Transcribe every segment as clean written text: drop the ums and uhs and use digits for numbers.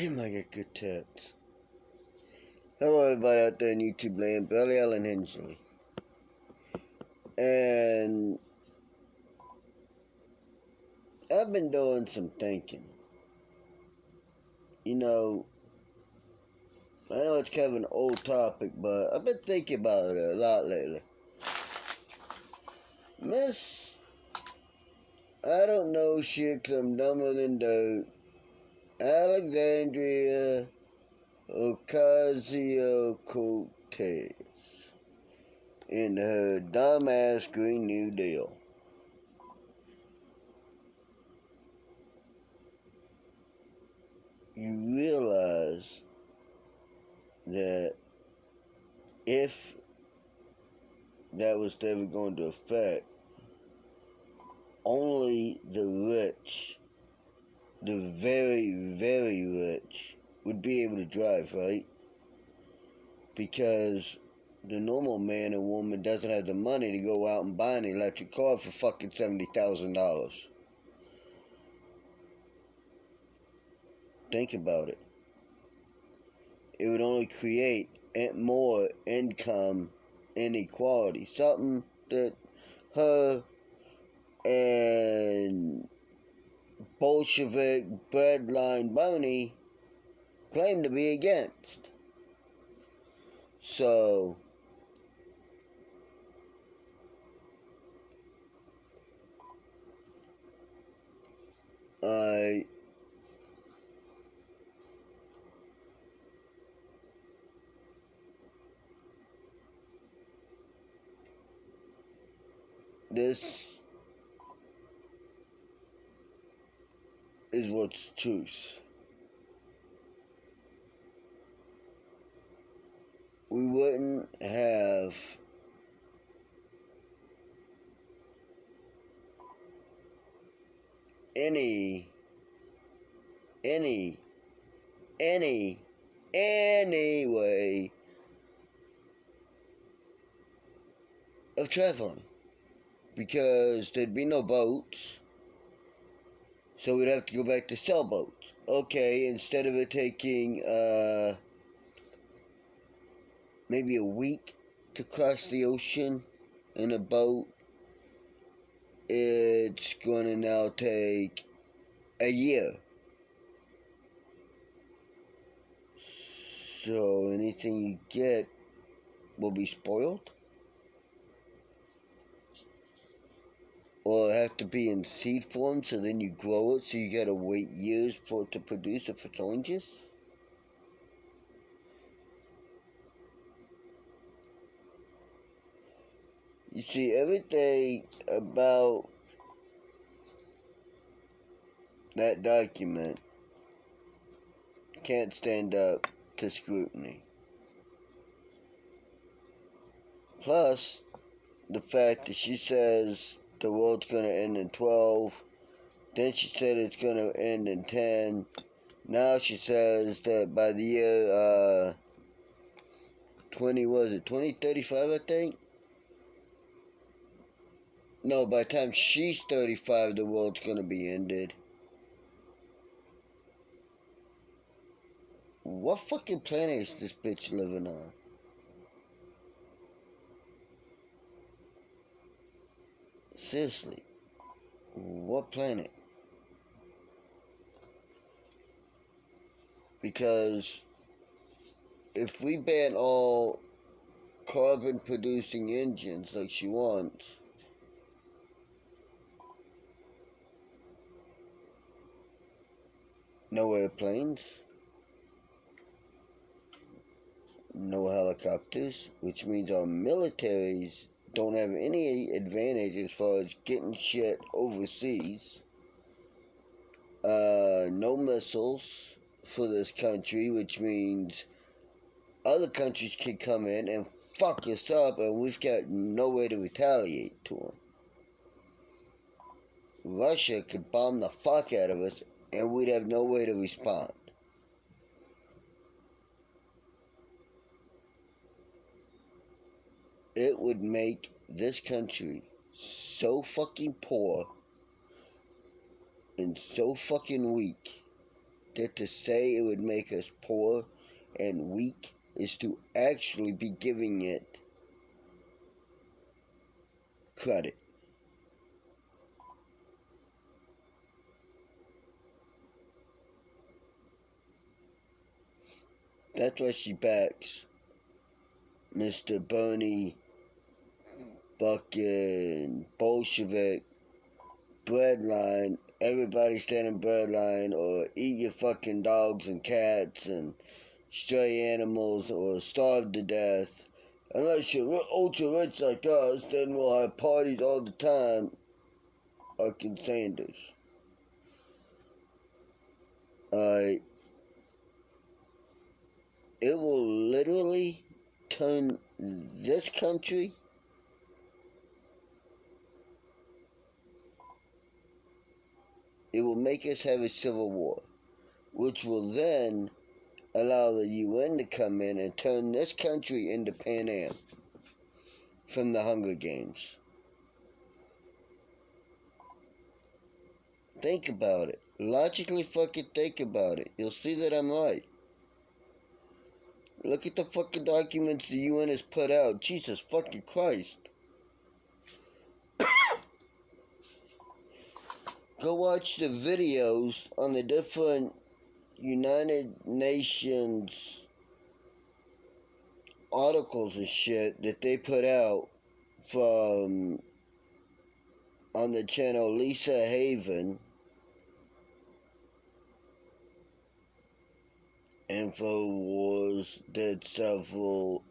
Damn, I get good tips. Hello, everybody out there in YouTube land, Billy Allen Hensley. And I've been doing some thinking. You know, I know it's kind of an old topic, but I've been thinking about it a lot lately. Miss, I don't know shit 'cause I'm dumber than dirt. Alexandria Ocasio-Cortez and her dumbass Green New Deal. You realize that if that was ever going to affect, only the rich, the very, very rich, would be able to drive, right? Because the normal man or woman doesn't have the money to go out and buy an electric car for fucking $70,000. Think about it. It would only create more income inequality. Something that her and Bolshevik breadline Bernie claim to be against. So, this is what's truth. We wouldn't have any way of traveling, because there'd be no boats, so we'd have to go back to sailboats. Okay, instead of it taking maybe a week to cross the ocean in a boat, it's going to now take a year. So anything you get will be spoiled, or it have to be in seed form, so then you grow it, so you gotta wait years for it to produce if it's oranges. You see, everything about that document can't stand up to scrutiny. Plus, the fact that she says the world's going to end in 12, then she said it's going to end in 10, now she says that by the year 2035, I think? No, by the time she's 35, the world's going to be ended. What fucking planet is this bitch living on? Seriously, what planet? Because if we ban all carbon producing engines like she wants, no airplanes, no helicopters, which means our militaries don't have any advantage as far as getting shit overseas. No missiles for this country, which means other countries can come in and fuck us up, and we've got no way to retaliate to them. Russia could bomb the fuck out of us, and we'd have no way to respond. It would make this country so fucking poor and so fucking weak that to say it would make us poor and weak is to actually be giving it credit. That's why she backs Mr. Bernie fucking Bolshevik breadline. Everybody standing breadline, or eat your fucking dogs and cats and stray animals, or starve to death. Unless you're ultra rich like us, then we'll have parties all the time. Fucking Sanders. Alright. It will literally turn this country it will make us have a civil war, which will then allow the UN to come in and turn this country into Pan Am from the Hunger Games. Think about it. Logically fucking think about it. You'll see that I'm right. Look at the fucking documents the UN has put out. Jesus fucking Christ. Go watch the videos on the different United Nations articles and shit that they put out from on the channel Lisa Haven. InfoWars did several,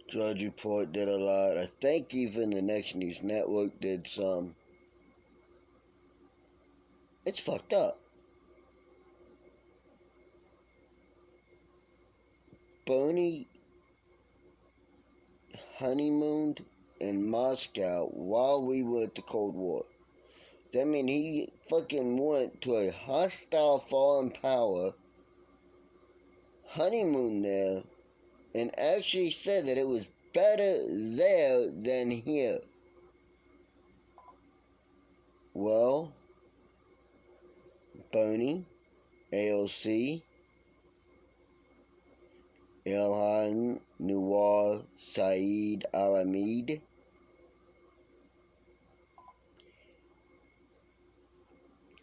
Drudge Report did a lot. I think even the Next News Network did some. It's fucked up. Bernie honeymooned in Moscow while we were at the Cold War. That means he fucking went to a hostile foreign power, honeymooned there, and actually said that it was better there than here. Well, Bernie, AOC, Ilhan Noor Saeed Al-Hamid,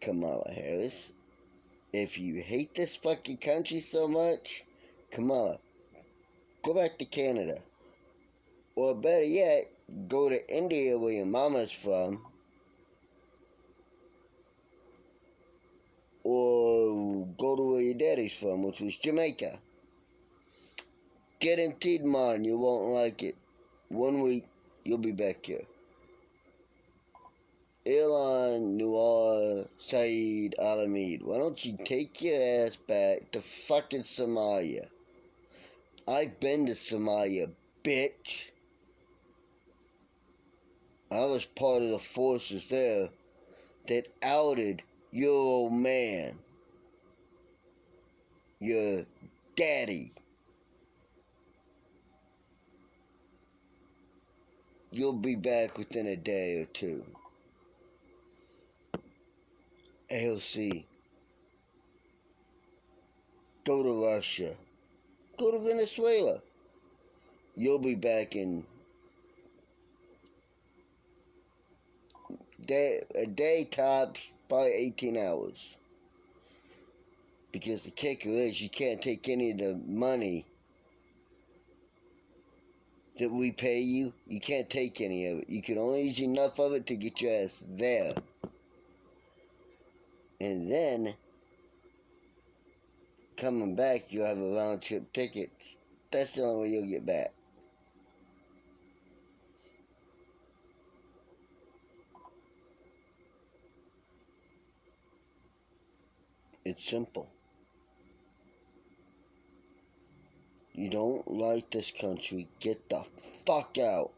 Kamala Harris. If you hate this fucking country so much, Kamala, go back to Canada. Or better yet, go to India where your mama's from. Or go to where your daddy's from, which was Jamaica. Guaranteed, man, you won't like it. 1 week, you'll be back here. Ilhan Noor Saeed Al-Hamid, why don't you take your ass back to fucking Somalia? I've been to Somalia, bitch. I was part of the forces there that outed your old man, your daddy. You'll be back within a day or two. AOC. Go to Russia. Go to Venezuela. You'll be back in a day tops, probably 18 hours. Because the kicker is you can't take any of the money that we pay you. You can't take any of it. You can only use enough of it to get your ass there. And then, coming back, you'll have a round trip ticket. That's the only way you'll get back. It's simple. You don't like this country, get the fuck out.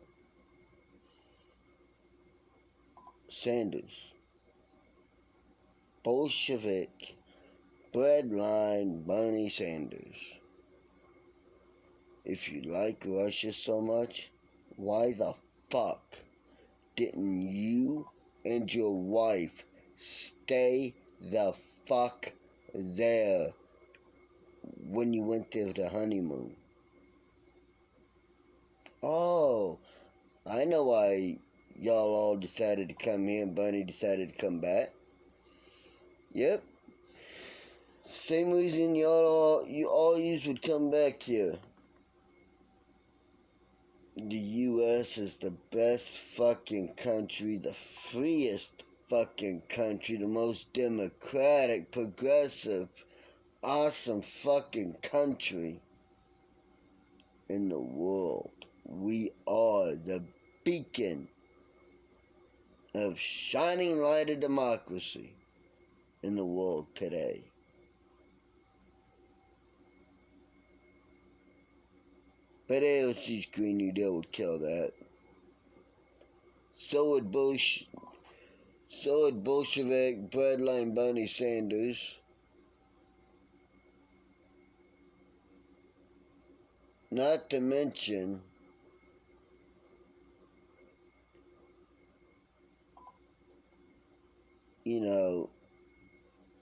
Sanders. Bolshevik, breadline Bernie Sanders. If you like Russia so much, why the fuck didn't you and your wife stay the fuck there when you went there for the honeymoon? Oh, I know why y'all all decided to come here and Bunny decided to come back. Yep. Same reason you all would come back here. The U.S. is the best fucking country, the freest fucking country, the most democratic, progressive, awesome fucking country in the world. We are the beacon of shining light of democracy in the world today. But AOC's Green New Deal would kill that. So would Bolshevik Breadline Bernie Sanders. Not to mention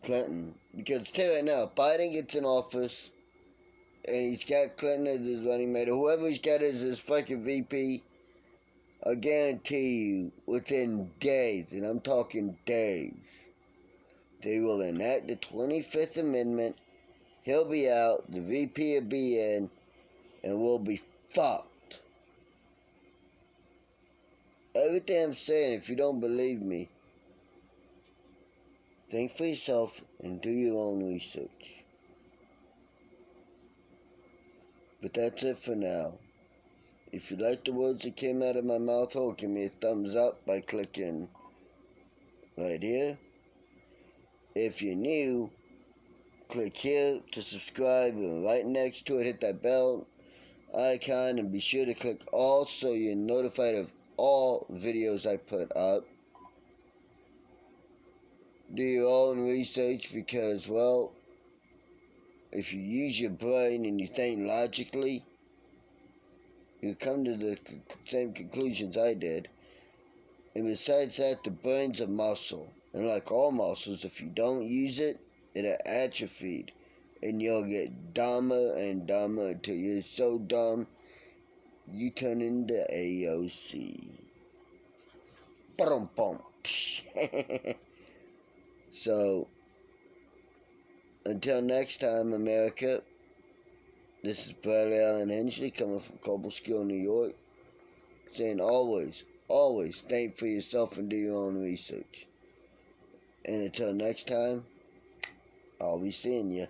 Clinton. Because tell you right now, if Biden gets in office and he's got Clinton as his running mate, or whoever he's got as his fucking VP, I guarantee you, within days, and I'm talking days, they will enact the 25th Amendment, he'll be out, the VP will be in, and we'll be fucked. Everything I'm saying, if you don't believe me, think for yourself and do your own research. But that's it for now. If you like the words that came out of my mouth hole, give me a thumbs up by clicking right here. If you're new, click here to subscribe, and right next to it, hit that bell icon, and be sure to click all so you're notified of all videos I put up. Do your own research because, well, if you use your brain and you think logically, you come to the same conclusions I did. And besides that, the brain's a muscle. And like all muscles, if you don't use it, it'll atrophy. And you'll get dumber and dumber until you're so dumb, you turn into AOC. Ba-dum-bum. So, until next time, America, this is Bradley Allen Hensley coming from Cobleskill, New York, saying always, always think for yourself and do your own research. And until next time, I'll be seeing you.